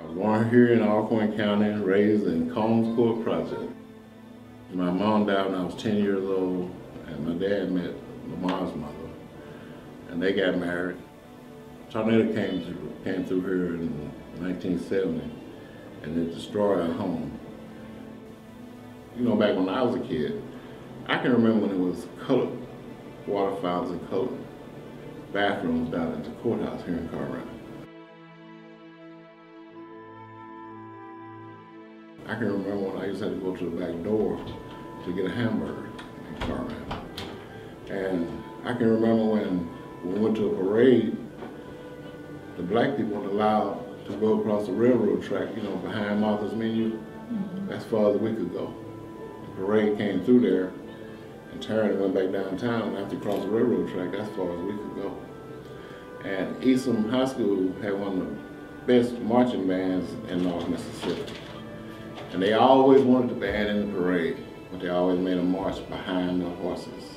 was born here in Alcorn County and raised in Combs Court Project. My mom died when I was 10 years old, and my dad met Lamar's mother, and they got married. Tornado came through here in 1970, and it destroyed our home. You know, back when I was a kid, I can remember when it was colored water fountains and colored bathrooms down at the courthouse here in Colorado. I can remember when I used to have to go to the back door to get a hamburger in Colorado. And I can remember when we went to a parade, the black people weren't allowed to go across the railroad track, you know, behind Martha's Menu, as far as we could go. The parade came through there and turned and went back downtown, and after crossed the railroad track, as far as we could go. And Eastham High School had one of the best marching bands in North Mississippi. And they always wanted the band in the parade, but they always made them march behind the horses.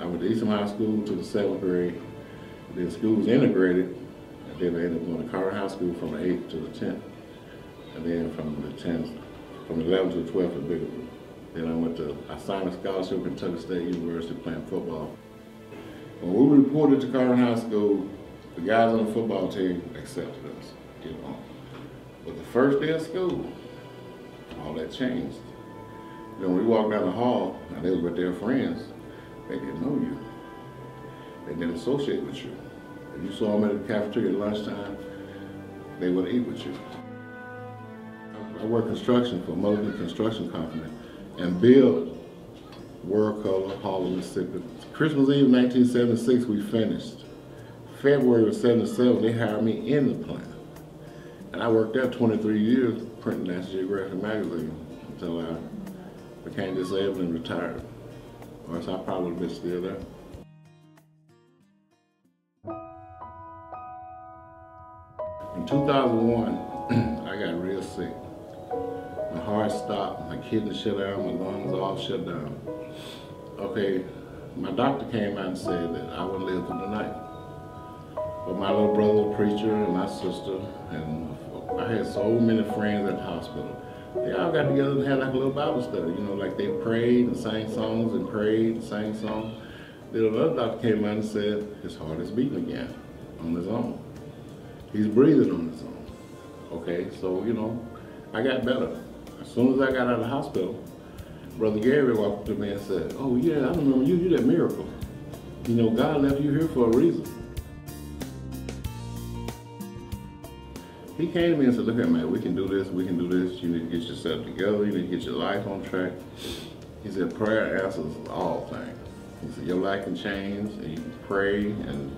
I went to Eastham High School to the 7th grade. Then school was integrated, and then I ended up going to Carter High School from the 8th to the 10th. And then from the 10th, from the 11th to the 12th at Bigelow. Then I signed a scholarship at Kentucky State University playing football. When we reported to Carter High School, the guys on the football team accepted us, you know. But the first day of school, all that changed. You know, when we walked down the hall, and they were with their friends, they didn't know you. They didn't associate with you. If you saw them at the cafeteria at lunchtime, they would eat with you. I work construction for a Mulligan Construction Company and built World Color, Harlem, Mississippi. Christmas Eve 1976, we finished. February of 77, they hired me in the plant. And I worked there 23 years printing National Geographic magazine until I became disabled and retired. Or else I probably would have been still there. In 2001, I got real sick. My heart stopped, my kidneys shut down, my lungs all shut down. Okay, my doctor came out and said that I wouldn't live through the night. But my little brother, a preacher, and my sister, and I had so many friends at the hospital. They all got together and had like a little Bible study, you know, like they prayed and sang songs and prayed and sang songs. Then another doctor came out and said, his heart is beating again on his own. He's breathing on his own. Okay, so, you know, I got better. As soon as I got out of the hospital, Brother Gary walked up to me and said, oh yeah, I remember you, you're that miracle. You know, God left you here for a reason. He came to me and said, look here, man, we can do this, you need to get yourself together, you need to get your life on track. He said, prayer answers all things. He said, your life can change, and you can pray, and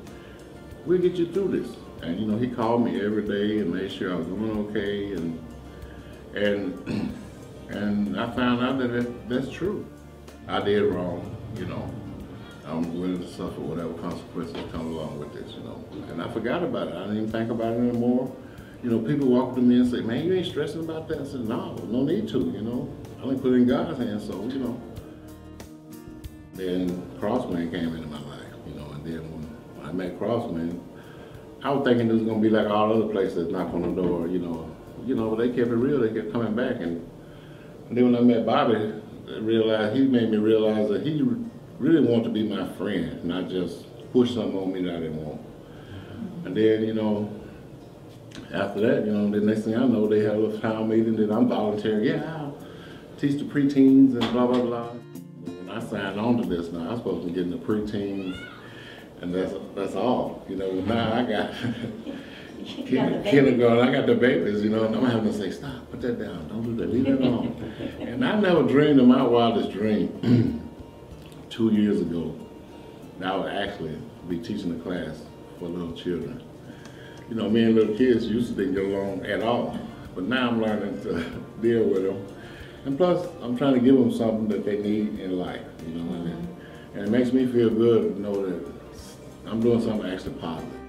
we'll get you through this. And you know, he called me every day and made sure I was doing okay, and I found out that that's true. I did wrong, you know. I'm willing to suffer whatever consequences come along with this, you know. And I forgot about it. I didn't even think about it anymore. You know, people walk up to me and say, man, you ain't stressing about that? I said, no, no need to, you know. I only put it in God's hands, so, you know. Then Crosswind came into my life, you know, and then when I met Crosswind, I was thinking it was gonna be like all other places that knock on the door, you know. But they kept it real, they kept coming back. And then when I met Bobby, he made me realize that he really wanted to be my friend, not just push something on me that I didn't want. And then, you know, after that, you know, the next thing I know, they had a little town meeting that I'm volunteering. Yeah, I'll teach the preteens and blah, blah, blah. When I signed on to this now, I'm supposed to be getting the preteens, and that's all. You know, now I got kindergarten, I got the babies, you know, and I'm having to say, stop, put that down, don't do that, leave it alone. And I never dreamed of my wildest dream 2 years ago that I would actually be teaching a class for little children. You know, me and little kids used to didn't get along at all, but now I'm learning to deal with them. And plus, I'm trying to give them something that they need in life, you know, and it makes me feel good to know that I'm doing something actually positive.